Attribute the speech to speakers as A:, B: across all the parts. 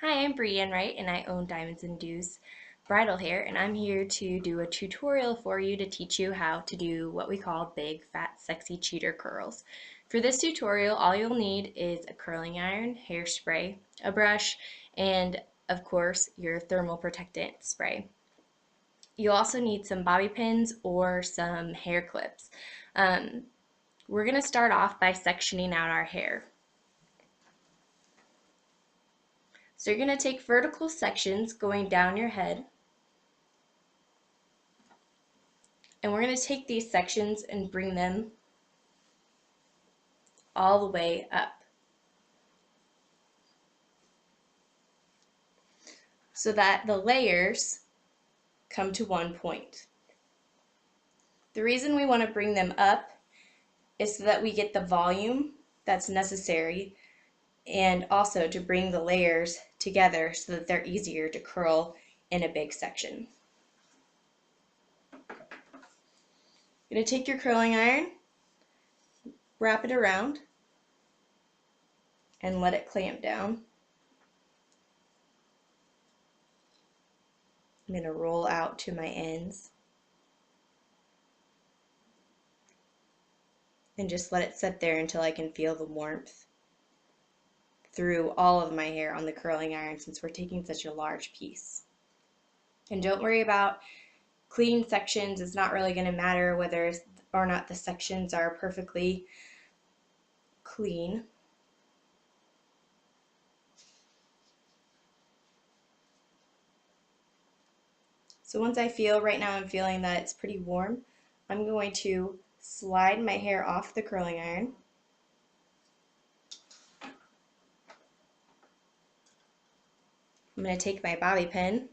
A: Hi, I'm Brienne Wright and I own Diamonds and Dews Bridal Hair, and I'm here to do a tutorial for you to teach you how to do what we call big, fat, sexy cheater curls. For this tutorial, all you'll need is a curling iron, hairspray, a brush, and of course your thermal protectant spray. You'll also need some bobby pins or some hair clips. We're going to start off by sectioning out our hair. So you're going to take vertical sections going down your head, and we're going to take these sections and bring them all the way up so that the layers come to one point. The reason we want to bring them up is so that we get the volume that's necessary, and also to bring the layers together so that they're easier to curl in a big section. You're going to take your curling iron, wrap it around, and let it clamp down. I'm going to roll out to my ends and just let it sit there until I can feel the warmth through all of my hair on the curling iron, since we're taking such a large piece. And don't worry about clean sections. It's not really going to matter whether or not the sections are perfectly clean. So once I feel, right now I'm feeling that it's pretty warm, I'm going to slide my hair off the curling iron. I'm going to take my bobby pin.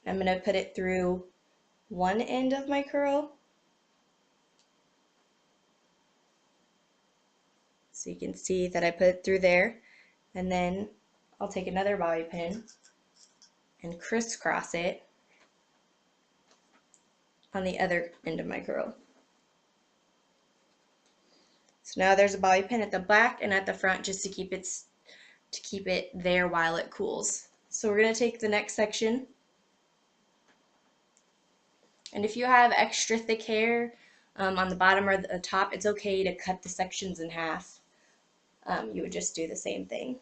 A: I'm going to put it through one end of my curl, so you can see that I put it through there, and then I'll take another bobby pin and crisscross it on the other end of my curl. So now there's a bobby pin at the back and at the front, just to keep it there while it cools. So we're going to take the next section, and if you have extra thick hair on the bottom or the top, it's okay to cut the sections in half. You would just do the same thing.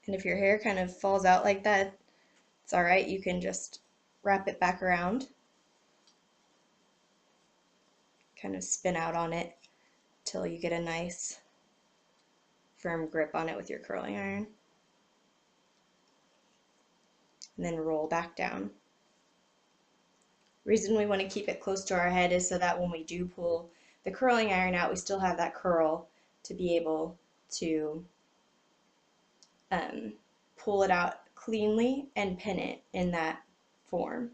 A: And if your hair kind of falls out like that, it's alright, you can just wrap it back around, kind of spin out on it till you get a nice firm grip on it with your curling iron, and then roll back down. The reason we want to keep it close to our head is so that when we do pull the curling iron out, we still have that curl to be able to pull it out cleanly and pin it in that form.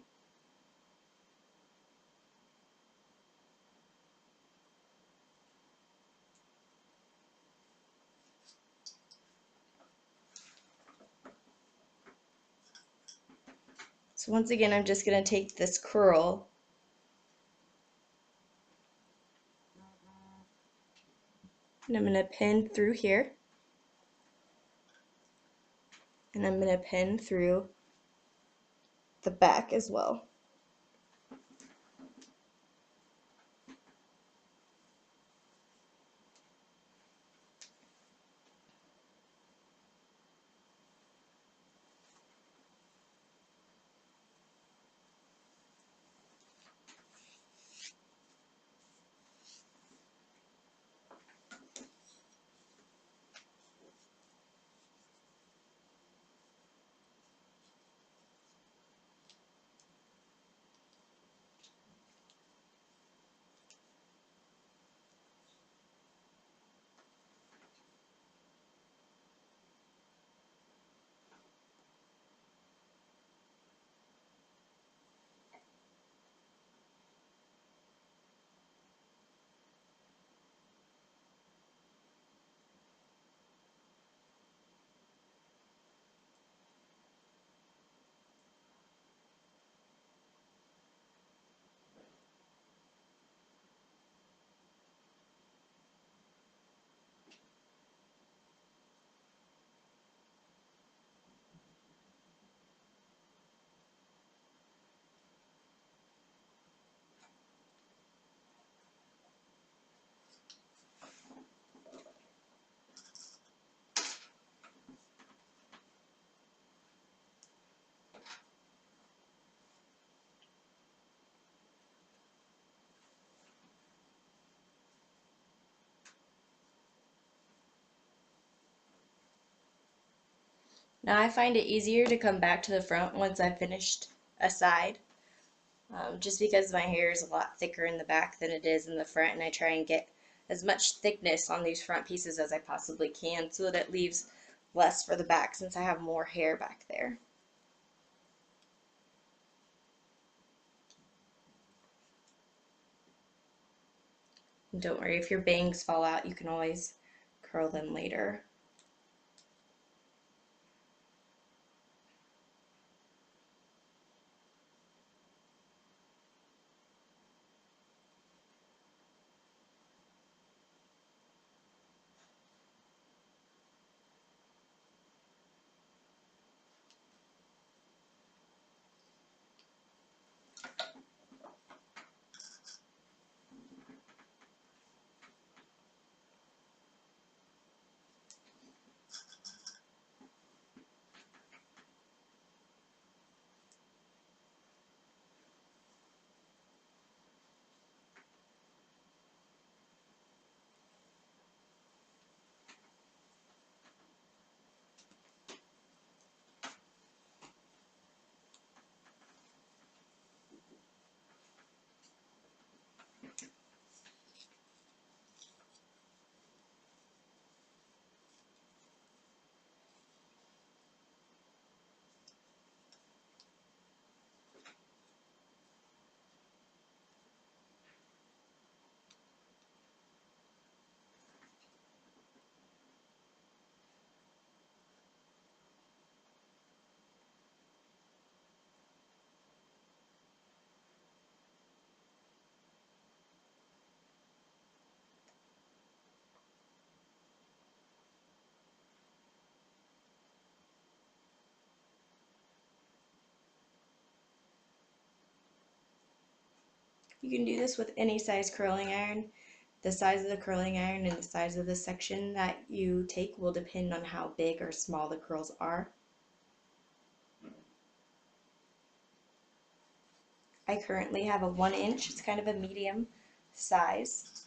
A: So once again, I'm just going to take this curl and I'm going to pin through here, and I'm going to pin through the back as well. Now I find it easier to come back to the front once I've finished a side, just because my hair is a lot thicker in the back than it is in the front, and I try and get as much thickness on these front pieces as I possibly can so that it leaves less for the back since I have more hair back there. And don't worry, if your bangs fall out, you can always curl them later. You can do this with any size curling iron. The size of the curling iron and the size of the section that you take will depend on how big or small the curls are. I currently have a 1 inch, it's kind of a medium size.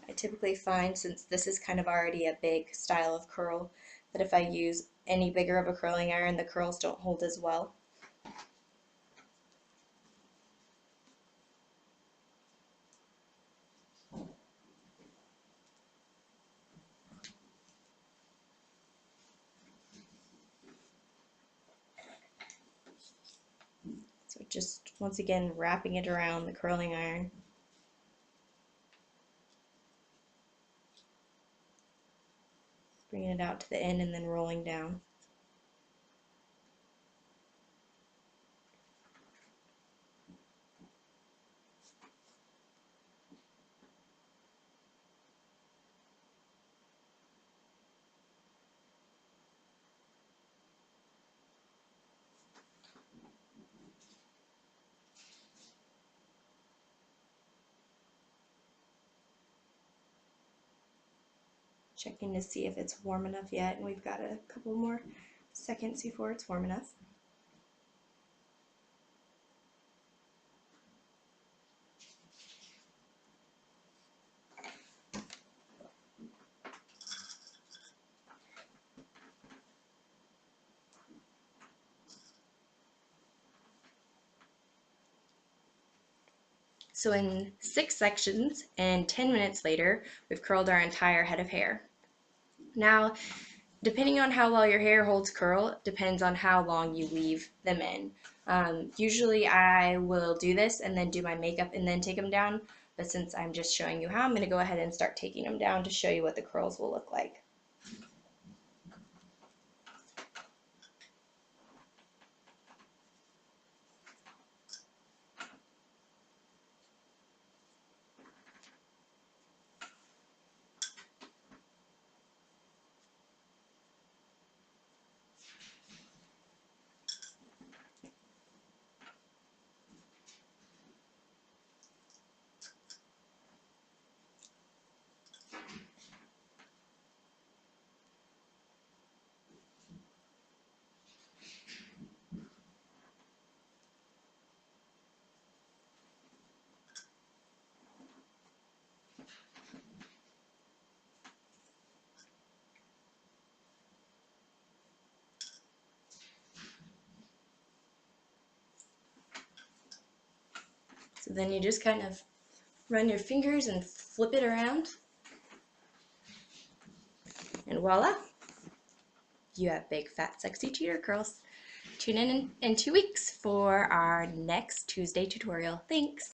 A: I typically find, since this is kind of already a big style of curl, that if I use any bigger of a curling iron, the curls don't hold as well. So just once again wrapping it around the curling iron. Bringing it out to the end and then rolling down. Checking to see if it's warm enough yet, and we've got a couple more seconds before it's warm enough. So in 6 sections and 10 minutes later, we've curled our entire head of hair. Now, depending on how well your hair holds curl, depends on how long you leave them in. Usually I will do this and then do my makeup and then take them down, but since I'm just showing you how, I'm going to go ahead and start taking them down to show you what the curls will look like. So then you just kind of run your fingers and flip it around, and voila, you have big, fat, sexy cheater curls. Tune in 2 weeks for our next Tuesday tutorial. Thanks!